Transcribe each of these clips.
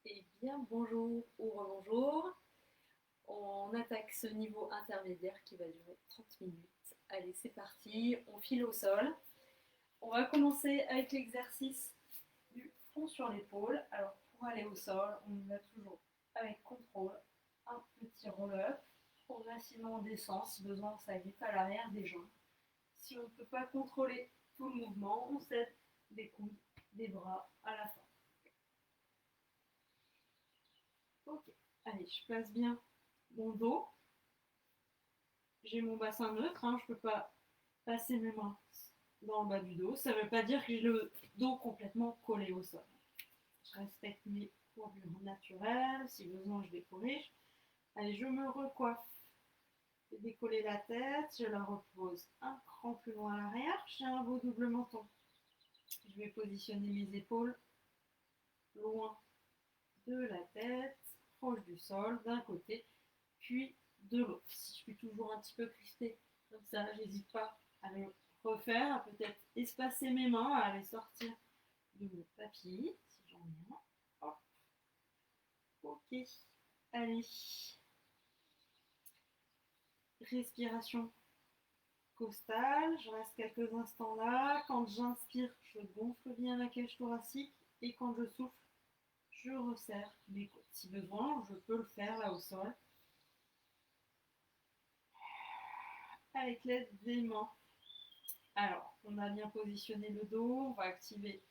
Eh bien, bonjour ou rebonjour. On attaque ce niveau intermédiaire qui va durer 30 minutes. Allez, c'est parti, on file au sol. On va commencer avec l'exercice du front sur l'épaule. Alors, pour aller au sol, on y va toujours avec contrôle. Un petit roll-up. Progressivement on descend. Si besoin, ça grippe à l'arrière des jambes. Si on ne peut pas contrôler tout le mouvement, on cède des coudes, des bras à la fin. Ok, allez, je place bien mon dos. J'ai mon bassin neutre, je ne peux pas passer mes mains dans le bas du dos. Ça ne veut pas dire que j'ai le dos complètement collé au sol. Je respecte mes courbures naturelles. Si besoin, je les corrige. Allez, je me recoiffe. Je vais décoller la tête. Je la repose un cran plus loin à l'arrière. J'ai un beau double menton. Je vais positionner mes épaules loin de la tête, proche du sol, d'un côté, puis de l'autre. Si je suis toujours un petit peu crispée comme ça, j'hésite pas à le refaire, à peut-être espacer mes mains, à les sortir de mon tapis, si j'en ai un. Hop. Ok, allez. Respiration costale, je reste quelques instants là. Quand j'inspire, je gonfle bien la cage thoracique et quand je souffle, je resserre mes côtes. Si besoin, je peux le faire là au sol avec l'aide des mains. Alors, on a bien positionné le dos, on va activer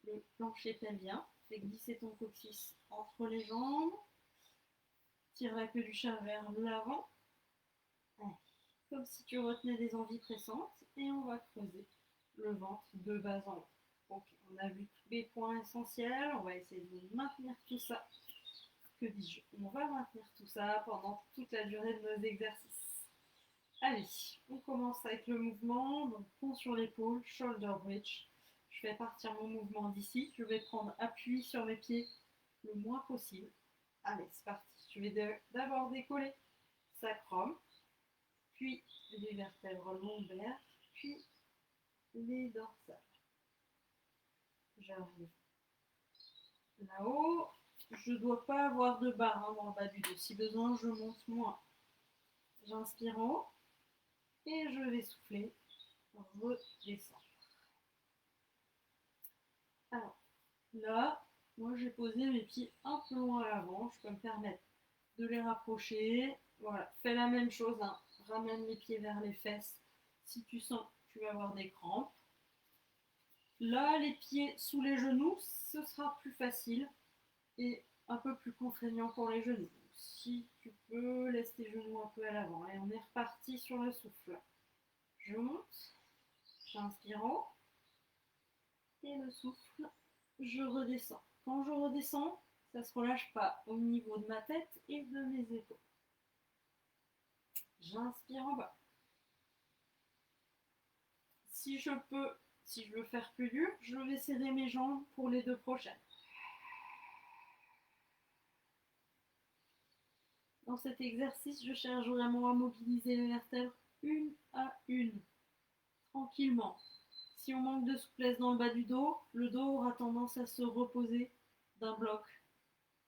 le plancher pelvien. Fais glisser ton coccyx entre les jambes. Tire la queue du chat vers l'avant. Comme si tu retenais des envies pressantes. Et on va creuser le ventre de bas en haut. Ok, on a vu tous les points essentiels. On va essayer de maintenir tout ça. Que dis-je? On va maintenir tout ça pendant toute la durée de nos exercices. Allez, on commence avec le mouvement. Donc, pont sur l'épaule, shoulder bridge. Je fais partir mon mouvement d'ici. Je vais prendre appui sur mes pieds le moins possible. Allez, c'est parti. Je vais d'abord décoller sacrum, puis les vertèbres lombaires, puis les dorsales. J'arrive là-haut. Je ne dois pas avoir de barre dans le bas du dos. Si besoin, je monte moins. J'inspire en haut et je vais souffler, redescendre. Alors, là, moi j'ai posé mes pieds un peu loin à l'avant. Je peux me permettre de les rapprocher. Voilà, fais la même chose. Ramène les pieds vers les fesses. Si tu sens que tu vas avoir des crampes. Là, les pieds sous les genoux, ce sera plus facile et un peu plus contraignant pour les genoux. Si tu peux, laisse tes genoux un peu à l'avant. Et on est reparti sur le souffle. Je monte, j'inspire en haut et le souffle, je redescends. Quand je redescends, ça ne se relâche pas au niveau de ma tête et de mes épaules. J'inspire en bas. Si je peux, si je veux faire plus dur, je vais serrer mes jambes pour les deux prochaines. Dans cet exercice, je cherche vraiment à mobiliser les vertèbres une à une, tranquillement. Si on manque de souplesse dans le bas du dos, le dos aura tendance à se reposer d'un bloc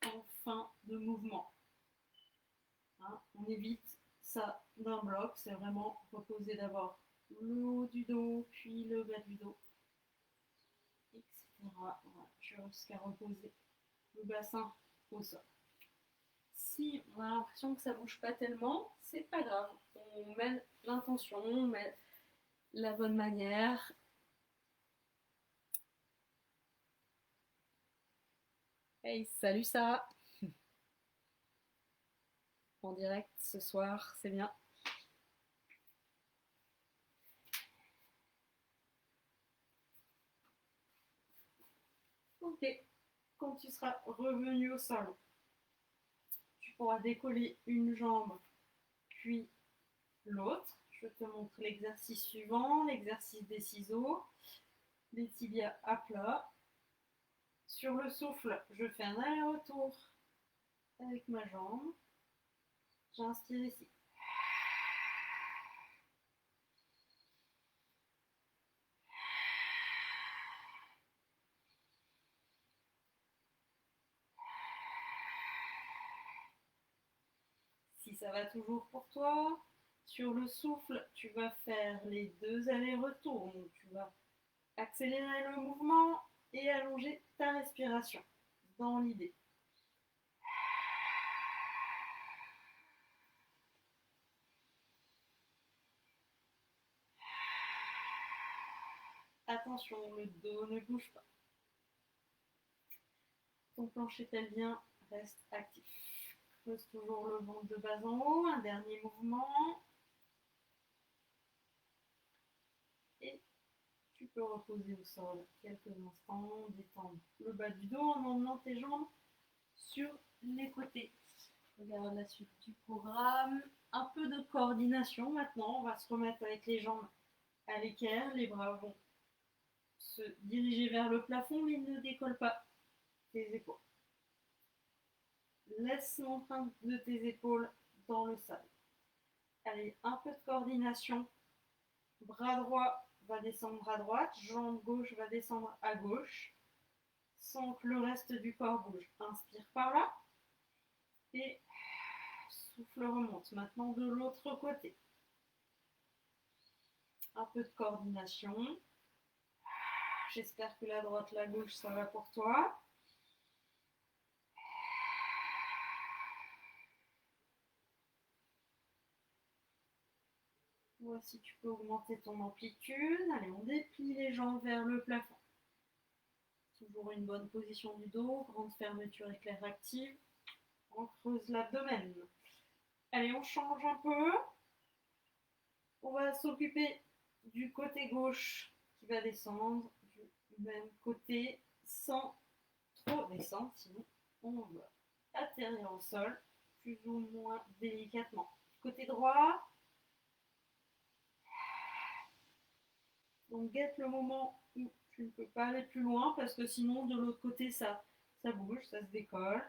en fin de mouvement. On évite ça d'un bloc, c'est vraiment reposer d'abord le haut du dos, puis le bas du dos, etc. Voilà, jusqu'à reposer le bassin au sol. Si on a l'impression que ça ne bouge pas tellement, c'est pas grave. On met l'intention, on met la bonne manière. Hey, salut ça! En direct ce soir, c'est bien. Ok, quand tu seras revenu au sol, tu pourras décoller une jambe, puis l'autre. Je te montre l'exercice suivant, l'exercice des ciseaux, les tibias à plat. Sur le souffle, je fais un aller-retour avec ma jambe. J'inspire ici. ça va toujours pour toi. Sur le souffle, tu vas faire les 2 allers-retours. Donc, tu vas accélérer le mouvement et allonger ta respiration dans l'idée. Attention, le dos ne bouge pas. Ton plancher pelvien reste actif. Creuse toujours le ventre de bas en haut. Un dernier mouvement. Et tu peux reposer au sol quelques instants, détendre le bas du dos en emmenant tes jambes sur les côtés. Regarde la suite du programme. Un peu de coordination maintenant. On va se remettre avec les jambes à l'équerre. Les bras vont se diriger vers le plafond, mais ne décolle pas tes épaules. Laisse l'empreinte de tes épaules dans le sol. Allez, un peu de coordination. Bras droit va descendre à droite, jambe gauche va descendre à gauche, sans que le reste du corps bouge. Inspire par là et souffle remonte. Maintenant de l'autre côté. Un peu de coordination. J'espère que la droite, la gauche, ça va pour toi. Voici, tu peux augmenter ton amplitude. Allez, on déplie les jambes vers le plafond. Toujours une bonne position du dos, grande fermeture éclair active. On creuse l'abdomen. Allez, on change un peu. On va s'occuper du côté gauche qui va descendre du même côté sans trop descendre, sinon on va atterrir au sol plus ou moins délicatement. Côté droit, donc guette le moment où tu ne peux pas aller plus loin parce que sinon de l'autre côté ça bouge, ça se décolle.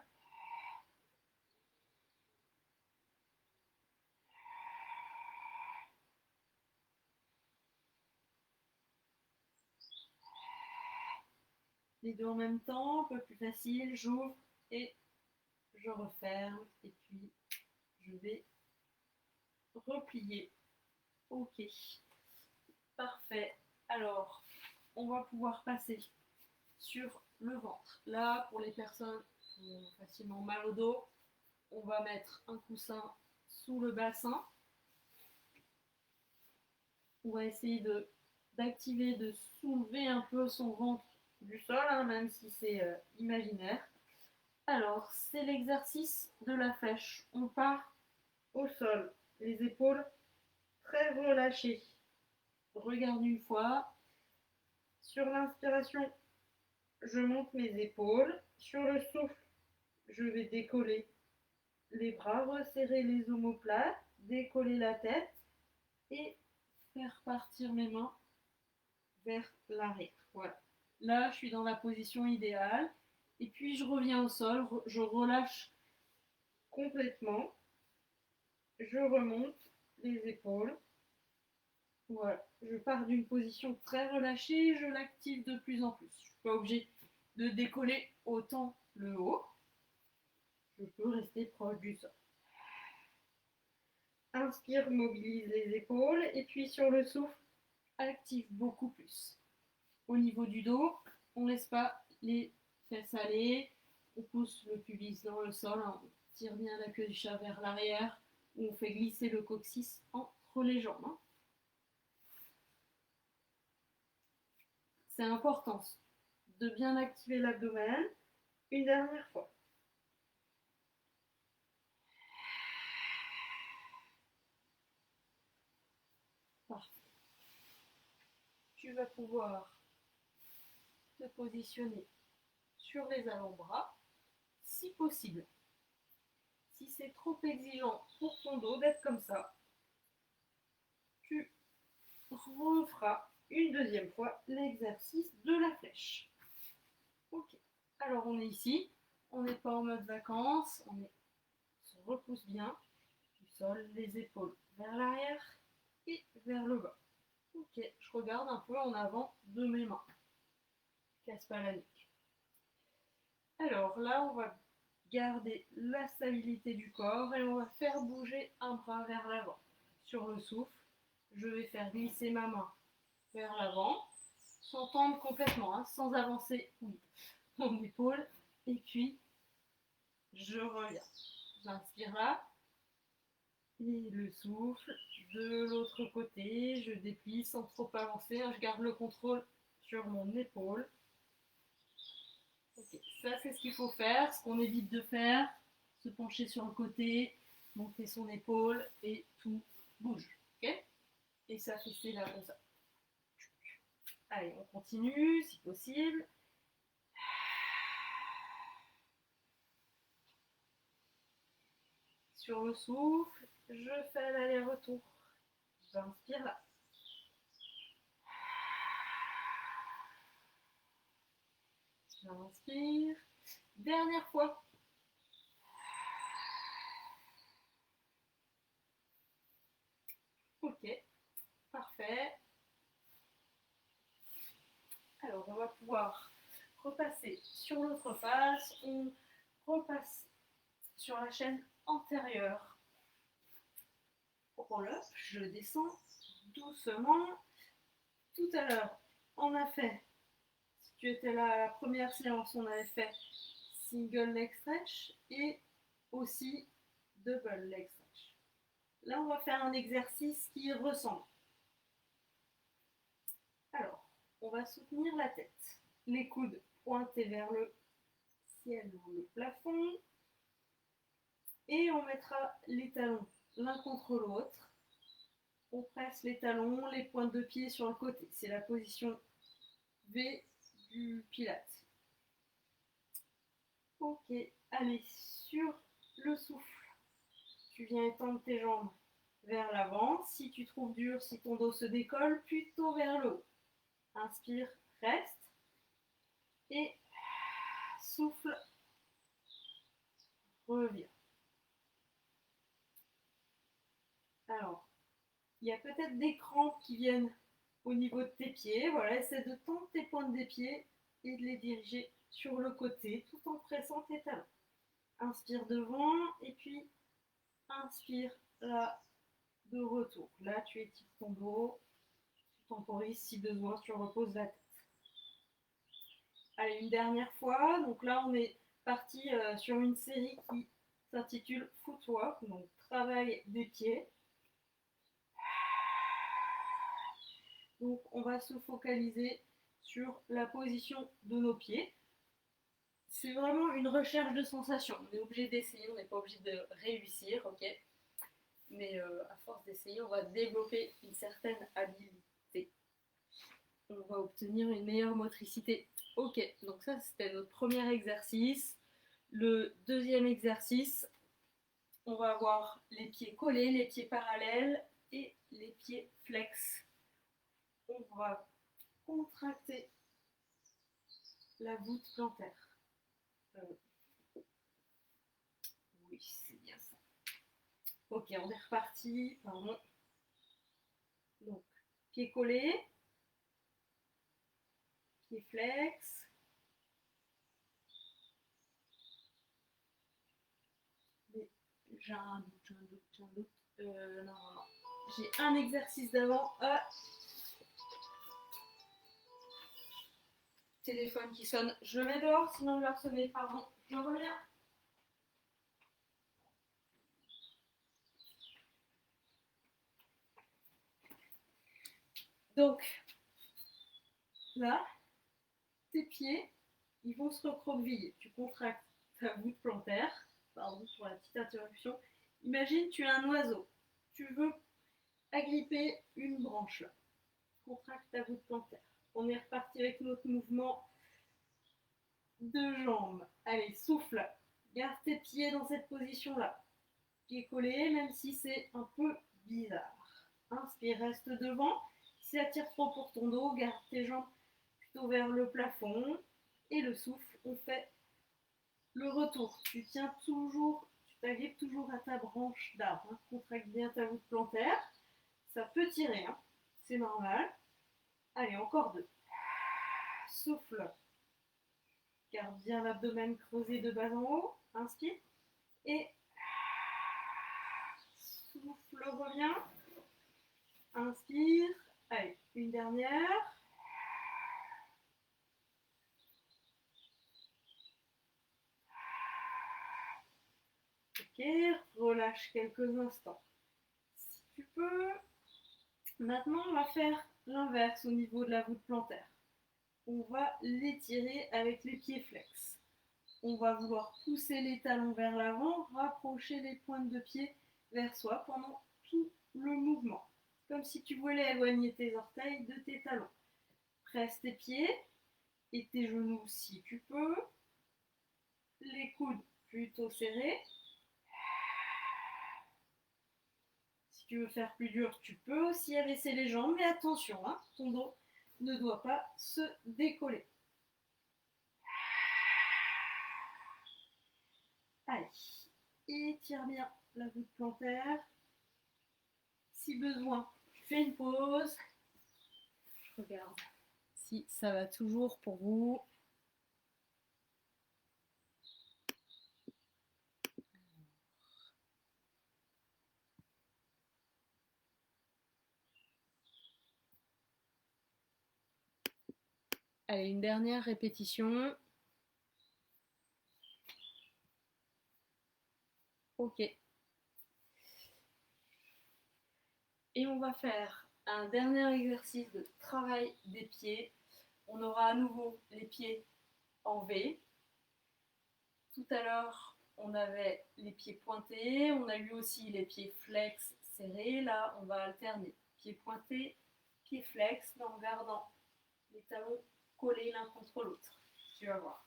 Les deux en même temps, un peu plus facile, j'ouvre et je referme et puis je vais replier. Ok, parfait. Alors, on va pouvoir passer sur le ventre. Là, pour les personnes qui ont facilement mal au dos, on va mettre un coussin sous le bassin. On va essayer d'activer, de soulever un peu son ventre du sol, hein, même si c'est imaginaire. Alors, c'est l'exercice de la flèche. On part au sol, les épaules très relâchées. Regarde une fois. Sur l'inspiration, je monte mes épaules. Sur le souffle, je vais décoller les bras, resserrer les omoplates, décoller la tête et faire partir mes mains vers l'arrière. Voilà. Là, je suis dans la position idéale. Et puis, je reviens au sol, je relâche complètement. Je remonte les épaules. Voilà. Je pars d'une position très relâchée, je l'active de plus en plus. Je ne suis pas obligée de décoller autant le haut. Je peux rester proche du sol. Inspire, mobilise les épaules. Et puis, sur le souffle, active beaucoup plus. Au niveau du dos, on ne laisse pas les fesses aller. On pousse le pubis dans le sol. On tire bien la queue du chat vers l'arrière. On fait glisser le coccyx entre les jambes. C'est important de bien activer l'abdomen. Une dernière fois. Parfait. Tu vas pouvoir te positionner sur les avant-bras, si possible. Si c'est trop exigeant pour ton dos d'être comme ça, tu referas une deuxième fois l'exercice de la flèche. Ok. Alors on est ici, on n'est pas en mode vacances, on se repousse bien du sol, les épaules vers l'arrière et vers le bas. Ok, je regarde un peu en avant de mes mains. Casse pas la nuque. Alors là, on va garder la stabilité du corps et on va faire bouger un bras vers l'avant. Sur le souffle, je vais faire glisser ma main vers l'avant, sans tendre complètement, sans avancer mon épaule, et puis je reviens. J'inspire là, et le souffle, de l'autre côté, je déplie sans trop avancer, je garde le contrôle sur mon épaule. Okay. Ça c'est ce qu'il faut faire, ce qu'on évite de faire, se pencher sur le côté, monter son épaule et tout bouge. Okay, et s'affaisser là comme ça. Allez, on continue si possible. Sur le souffle, je fais l'aller-retour. J'inspire là. J'inspire. Dernière fois. Ok, parfait. Alors, on va pouvoir repasser sur l'autre face. On repasse sur la chaîne antérieure. Roll up, je descends doucement. Tout à l'heure, on a fait, si tu étais là à la première séance, on avait fait single leg stretch et aussi double leg stretch. Là, on va faire un exercice qui ressemble. Alors, on va soutenir la tête, les coudes pointés vers le ciel ou le plafond, et on mettra les talons l'un contre l'autre. On presse les talons, les pointes de pied sur le côté. C'est la position V du Pilate. Ok, allez, sur le souffle, tu viens étendre tes jambes vers l'avant. Si tu trouves dur, si ton dos se décolle, plutôt vers le haut. Inspire, reste. Et souffle, reviens. Alors, il y a peut-être des crampes qui viennent au niveau de tes pieds. Voilà, essaie de tendre tes pointes des pieds et de les diriger sur le côté tout en pressant tes talons. Inspire devant et puis inspire là de retour. Là, tu étires ton dos, tu temporises si besoin, tu reposes la tête. Allez, une dernière fois. Donc là, on est parti sur une série qui s'intitule Footwork, donc travail des pieds. Donc, on va se focaliser sur la position de nos pieds. C'est vraiment une recherche de sensations. On est obligé d'essayer, on n'est pas obligé de réussir, ok? Mais à force d'essayer, on va développer une certaine habileté. On va obtenir une meilleure motricité. Ok, donc ça c'était notre premier exercice. Le deuxième exercice, on va avoir les pieds collés, les pieds parallèles et les pieds flex. On va contracter la voûte plantaire. Oui, c'est bien ça. Ok, on est reparti. Pardon. Donc, pieds collés, pieds flex. J'ai un doute. Non. J'ai un exercice d'avant. Téléphone qui sonne. Je vais dehors, sinon il va sonner. Pardon, je reviens. Donc, là, tes pieds, ils vont se recroqueviller. Tu contractes ta voûte plantaire. Pardon pour la petite interruption. Imagine, tu es un oiseau. Tu veux agripper une branche là. Contracte ta voûte plantaire. On est reparti avec notre mouvement de jambes. Allez, souffle. Garde tes pieds dans cette position-là. Pieds collés, même si c'est un peu bizarre. Inspire, reste devant. Si ça tire trop pour ton dos, garde tes jambes plutôt vers le plafond. Et le souffle, on fait le retour. Tu tiens toujours, tu t'agrippes toujours à ta branche d'arbre. Hein. Contracte bien ta voûte plantaire. Ça peut tirer, hein. C'est normal. Allez, encore deux. Souffle. Garde bien l'abdomen creusé de bas en haut. Inspire. Et souffle, reviens. Inspire. Allez, une dernière. Ok, relâche quelques instants. Si tu peux. Maintenant, on va faire l'inverse au niveau de la voûte plantaire. On va l'étirer avec les pieds flex. On va vouloir pousser les talons vers l'avant, rapprocher les pointes de pied vers soi pendant tout le mouvement. Comme si tu voulais éloigner tes orteils de tes talons. Presse tes pieds et tes genoux si tu peux. Les coudes plutôt serrés. Si tu veux faire plus dur, tu peux aussi abaisser les jambes, mais attention, hein, ton dos ne doit pas se décoller. Allez, étire bien la voûte plantaire. Si besoin, fais une pause. Je regarde si ça va toujours pour vous. Allez, une dernière répétition. Ok. Et on va faire un dernier exercice de travail des pieds. On aura à nouveau les pieds en V. Tout à l'heure, on avait les pieds pointés. On a eu aussi les pieds flex serrés. Là, on va alterner pieds pointés, pieds flex, mais en gardant les talons collés l'un contre l'autre. Tu vas voir.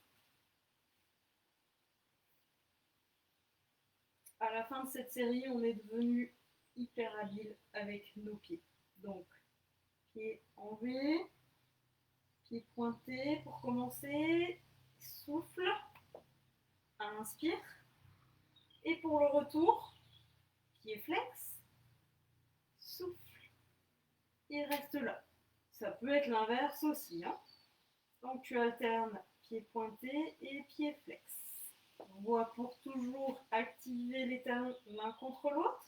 À la fin de cette série, on est devenu hyper habile avec nos pieds. Donc, pieds en V, pieds pointés pour commencer. Souffle, inspire. Et pour le retour, pieds flex, souffle et reste là. Ça peut être l'inverse aussi. Hein. Donc tu alternes pieds pointés et pieds flex. On voit pour toujours activer les talons l'un contre l'autre.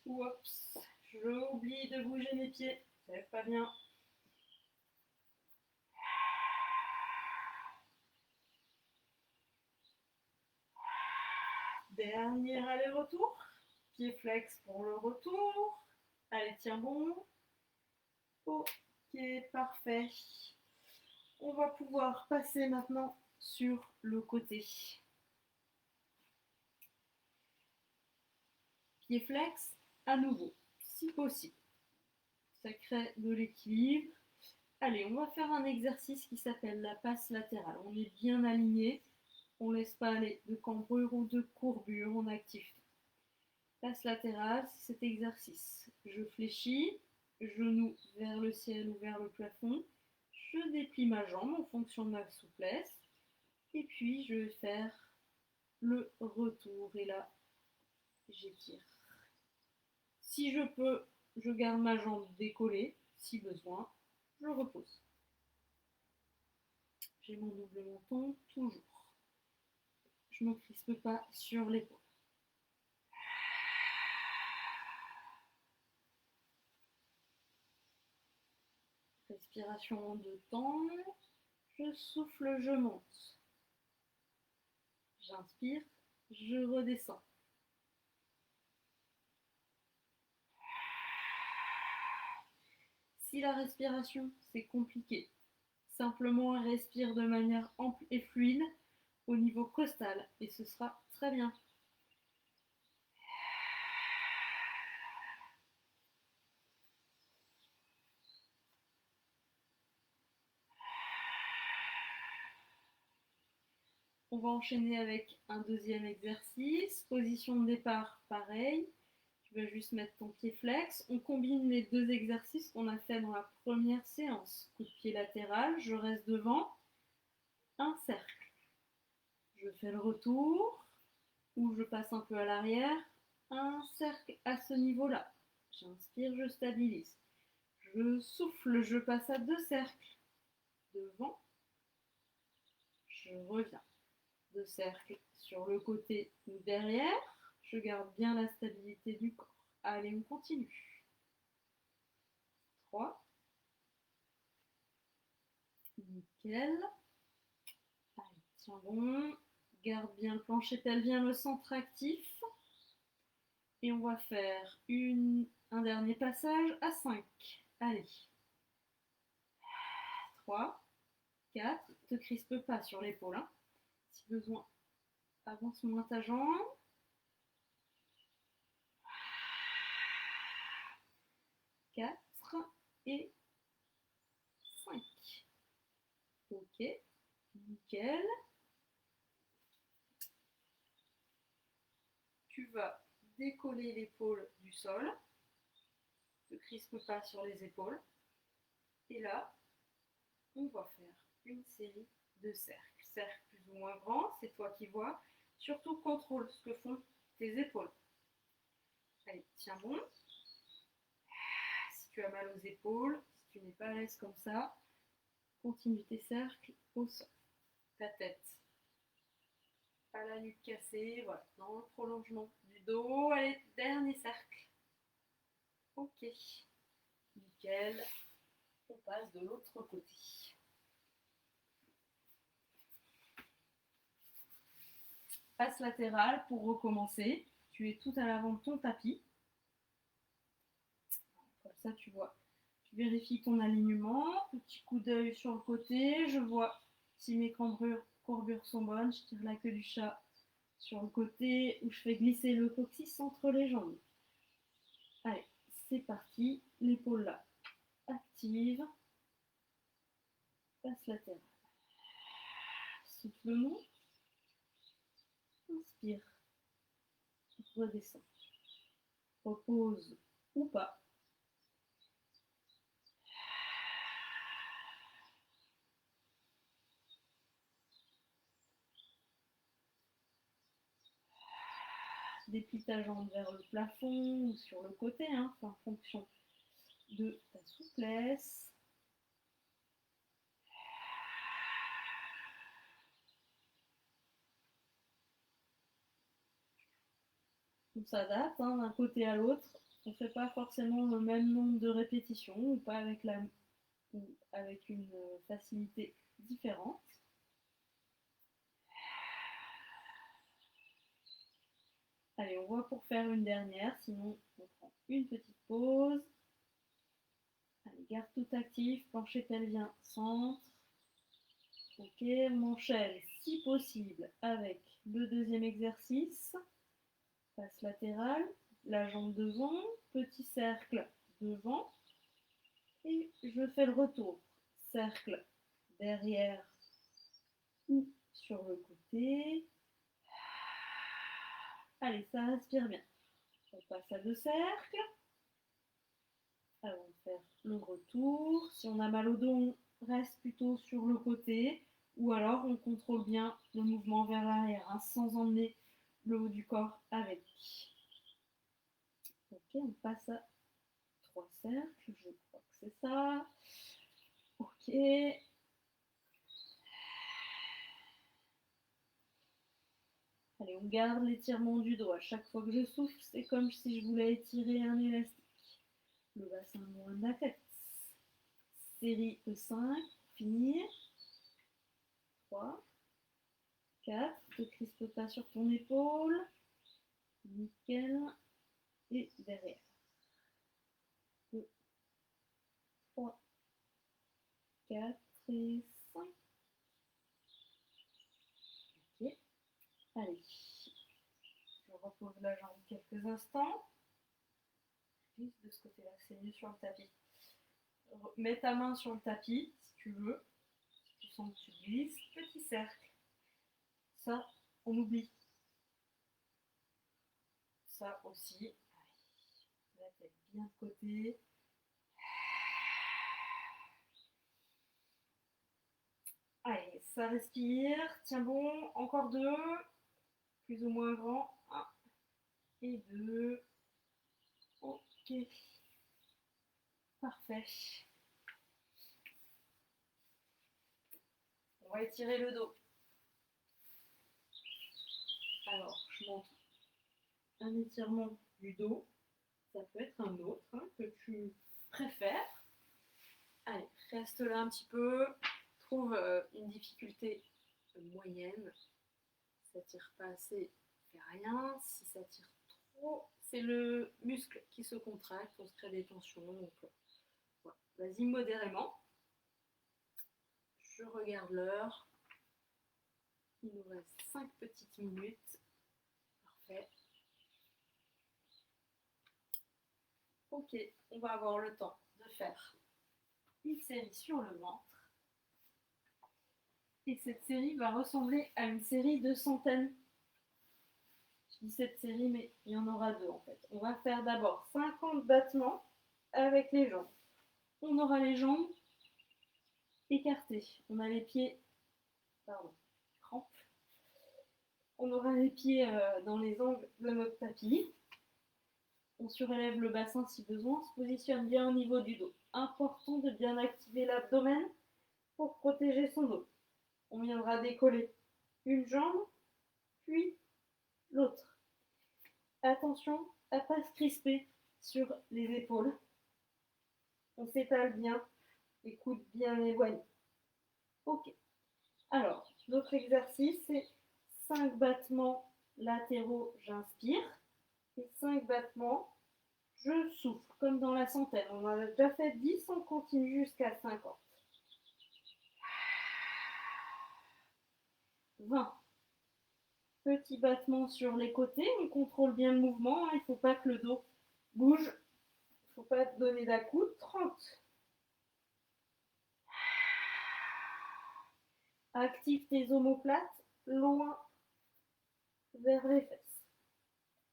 Oups, j'ai oublié de bouger mes pieds, c'est pas bien. Dernier aller-retour. Pied flex pour le retour. Allez, tiens bon. Ok, parfait. On va pouvoir passer maintenant sur le côté. Pied flex, à nouveau, si possible. Ça crée de l'équilibre. Allez, on va faire un exercice qui s'appelle la passe latérale. On est bien aligné. On ne laisse pas aller de cambrure ou de courbure. On active. Passe latérale, c'est cet exercice. Je fléchis, genou vers le ciel ou vers le plafond. Je déplie ma jambe en fonction de ma souplesse. Et puis, je vais faire le retour. Et là, j'étire. Si je peux, je garde ma jambe décollée. Si besoin, je repose. J'ai mon double menton, toujours. Je ne me crispe pas sur l'épaule. Respiration de temps. Je souffle, je monte. J'inspire, je redescends. Si la respiration, c'est compliqué, simplement respire de manière ample et fluide au niveau costal et ce sera très bien. On va enchaîner avec un deuxième exercice. Position de départ, pareil. Tu vas juste mettre ton pied flex. On combine les deux exercices qu'on a fait dans la première séance. Coup de pied latéral, je reste devant. Un cercle. Je fais le retour, ou je passe un peu à l'arrière. Un cercle à ce niveau-là. J'inspire, je stabilise. Je souffle, je passe à deux cercles. Devant je reviens. 2 cercles sur le côté ou derrière. Je garde bien la stabilité du corps. Allez, on continue. 3. Nickel. Allez, tiens bon. Garde bien le plancher pelvien, le centre actif. Et on va faire un dernier passage à 5. Allez. 3, 4. Ne te crispe pas sur l'épaule. Hein. Si besoin, avance moins ta jambe. 4 et 5. Ok, nickel. Tu vas décoller l'épaule du sol. Ne te crispe pas sur les épaules. Et là, on va faire une série de cercles. Cercles plus ou moins grands, c'est toi qui vois. Surtout contrôle ce que font tes épaules. Allez, tiens bon. Si tu as mal aux épaules, si tu n'es pas à l'aise comme ça, continue tes cercles au sol. Ta tête à la nuque cassée, voilà, dans le prolongement du dos. Allez, dernier cercle. Ok, nickel. On passe de l'autre côté. Passe latérale pour recommencer. Tu es tout à l'avant de ton tapis. Comme ça, tu vois. Tu vérifies ton alignement. Petit coup d'œil sur le côté. Je vois si mes courbures sont bonnes. Je tire la queue du chat sur le côté où je fais glisser le coccyx entre les jambes. Allez, c'est parti. L'épaule là, active. Passe latérale. Souffle long. Inspire. Redescends. Repose ou pas. Déplie ta jambe vers le plafond ou sur le côté, hein, en fonction de ta souplesse. On s'adapte hein, d'un côté à l'autre. On ne fait pas forcément le même nombre de répétitions ou pas ou avec une facilité différente. Allez, on voit pour faire une dernière, sinon on prend une petite pause. Allez, garde tout actif, plancher pelvien, centre. Ok, on enchaîne si possible avec le deuxième exercice. Passe latérale, la jambe devant, petit cercle devant. Et je fais le retour. Cercle derrière ou sur le côté. Allez, ça respire bien. On passe à 2 cercles. Alors, on va faire le retour. Si on a mal au dos, on reste plutôt sur le côté. Ou alors, on contrôle bien le mouvement vers l'arrière, hein, sans emmener le haut du corps avec. Ok, on passe à 3 cercles. Je crois que c'est ça. Ok. Allez, on garde l'étirement du dos. À chaque fois que je souffle, c'est comme si je voulais étirer un élastique. Le bassin loin de la tête. Série de 5. Finir. 3. 4. Ne te crispe pas sur ton épaule. Nickel. Et derrière. 2, 3, 4 et 5. Ok. Allez. Je repose la jambe quelques instants. Juste de ce côté-là, c'est mieux sur le tapis. Mets ta main sur le tapis, si tu veux. Si tu sens que tu glisses, petit cercle. Ça, on oublie. Ça aussi. La tête bien de côté. Allez, ça respire. Tiens bon, encore 2. Plus ou moins grand. 1 et 2. Ok. Parfait. On va étirer le dos. je montre un étirement du dos. Ça peut être un autre que tu préfères. Allez, reste là un petit peu. Trouve une difficulté moyenne. Si ça tire pas assez, fais rien. Si ça tire trop, c'est le muscle qui se contracte, on se crée des tensions. Donc, voilà. Vas-y modérément. Je regarde l'heure. Il nous reste 5 petites minutes. Parfait. Ok, on va avoir le temps de faire une série sur le ventre. Et cette série va ressembler à une série de centaines. Je dis cette série, mais il y en aura 2 en fait. On va faire d'abord 50 battements avec les jambes. On aura les jambes écartées. On a les pieds, crampes. On aura les pieds dans les angles de notre tapis. On surélève le bassin si besoin. On se positionne bien au niveau du dos. Important de bien activer l'abdomen pour protéger son dos. On viendra décoller une jambe, puis l'autre. Attention à ne pas se crisper sur les épaules. On s'étale bien, les coudes bien éloignés. Ok. Alors, notre exercice, c'est 5 battements latéraux, j'inspire. Et 5 battements, je souffle, comme dans la centaine. On en a déjà fait 10, on continue jusqu'à 50. 20. Petit battement sur les côtés, on contrôle bien le mouvement, il ne faut pas que le dos bouge, il ne faut pas donner d'à-coups. 30. Active tes omoplates, loin vers les fesses.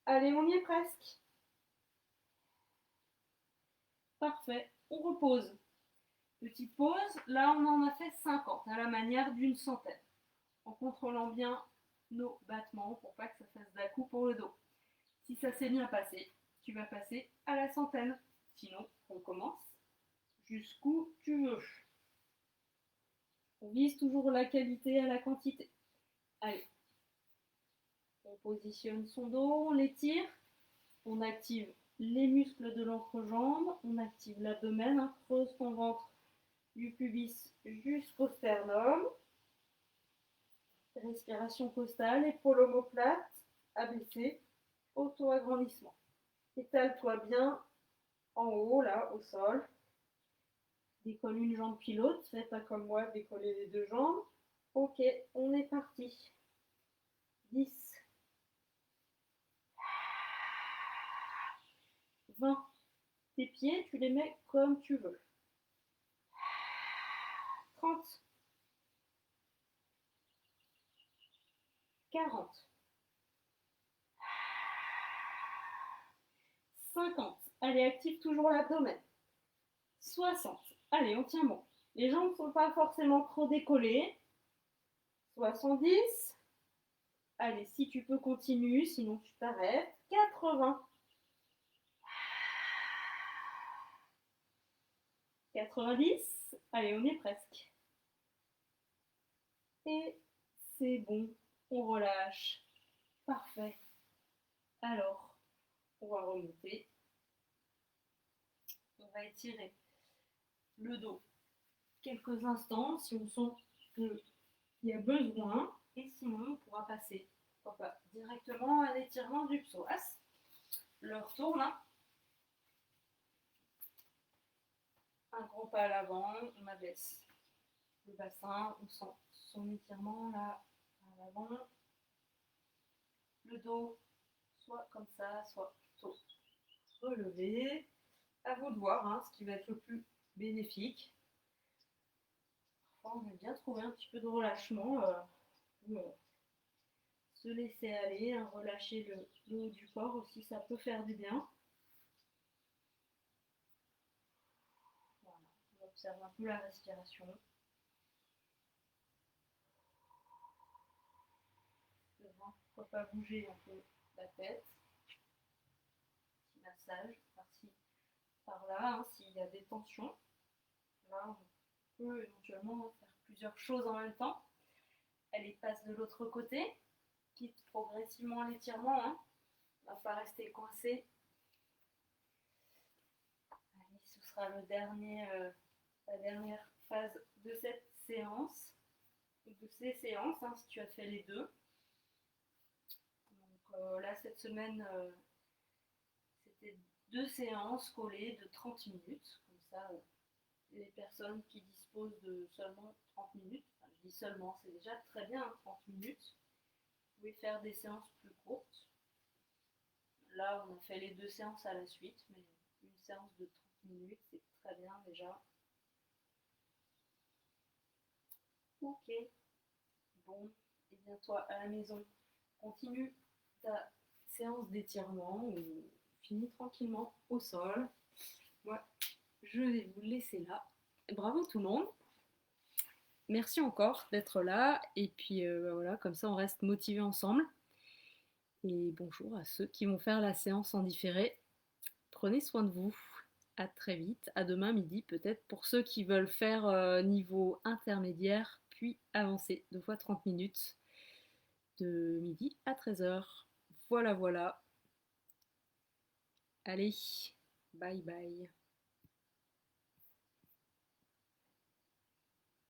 Allez, on y est presque. Parfait, on repose. Petite pause, là on en a fait 50, à la manière d'une centaine. En contrôlant bien nos battements pour pas que ça fasse d'à-coups pour le dos. Si ça s'est bien passé, tu vas passer à la centaine. Sinon, on commence jusqu'où tu veux. On vise toujours la qualité à la quantité. Allez. On positionne son dos, on l'étire. On active les muscles de l'entrejambe. On active l'abdomen. Creuse ton ventre du pubis jusqu'au sternum. Respiration costale, épaule omoplate, abaissée, auto-agrandissement. Étale-toi bien en haut, là, au sol. Décolle une jambe puis l'autre. Fais pas comme moi, décoller les 2 jambes. Ok, on est parti. 10. 20. Tes pieds, tu les mets comme tu veux. 30. 40. 50. Allez, active toujours l'abdomen. 60. Allez, on tient bon. Les jambes ne sont pas forcément trop décollées. 70. Allez, si tu peux, continue, sinon tu t'arrêtes. 80. 90. Allez, on est presque. Et c'est bon, on relâche. Parfait. Alors, on va remonter. On va étirer le dos quelques instants si on sent qu'il y a besoin. Et sinon, on pourra passer directement à l'étirement du psoas. Le retour là. Un grand pas à l'avant, on abaisse le bassin, on sent son étirement là à l'avant. Le dos, soit comme ça, soit plutôt relevé. À vous de voir ce qui va être le plus bénéfique. Parfois, on aime bien trouver un petit peu de relâchement. Se laisser aller, relâcher le haut du corps aussi, ça peut faire du bien. Voilà, on observe un peu la respiration. Le ventre, pourquoi pas bouger un peu la tête. Petit massage par-ci, par-là, s'il y a des tensions. Là, on peut éventuellement faire plusieurs choses en même temps. Allez, passe de l'autre côté. quitte progressivement l'étirement, hein. On va pas rester coincé. Allez, ce sera la dernière phase de cette séance, de ces séances, hein, si tu as fait les deux. Donc là, cette semaine, c'était 2 séances collées de 30 minutes. Comme ça, les personnes qui disposent de seulement 30 minutes, enfin, je dis seulement, c'est déjà très bien, hein, 30 minutes. Vous pouvez faire des séances plus courtes. Là, on a fait les 2 séances à la suite, mais une séance de 30 minutes, c'est très bien déjà. Ok, bon, et bien toi, à la maison, continue ta séance d'étirement ou finis tranquillement au sol. Moi, je vais vous laisser là. Bravo tout le monde. Merci encore d'être là. Et puis voilà, comme ça on reste motivés ensemble. Et bonjour à ceux qui vont faire la séance en différé. Prenez soin de vous. À très vite. À demain midi peut-être pour ceux qui veulent faire niveau intermédiaire puis avancer 2 fois 30 minutes de midi à 13h. Voilà, voilà. Allez, bye bye.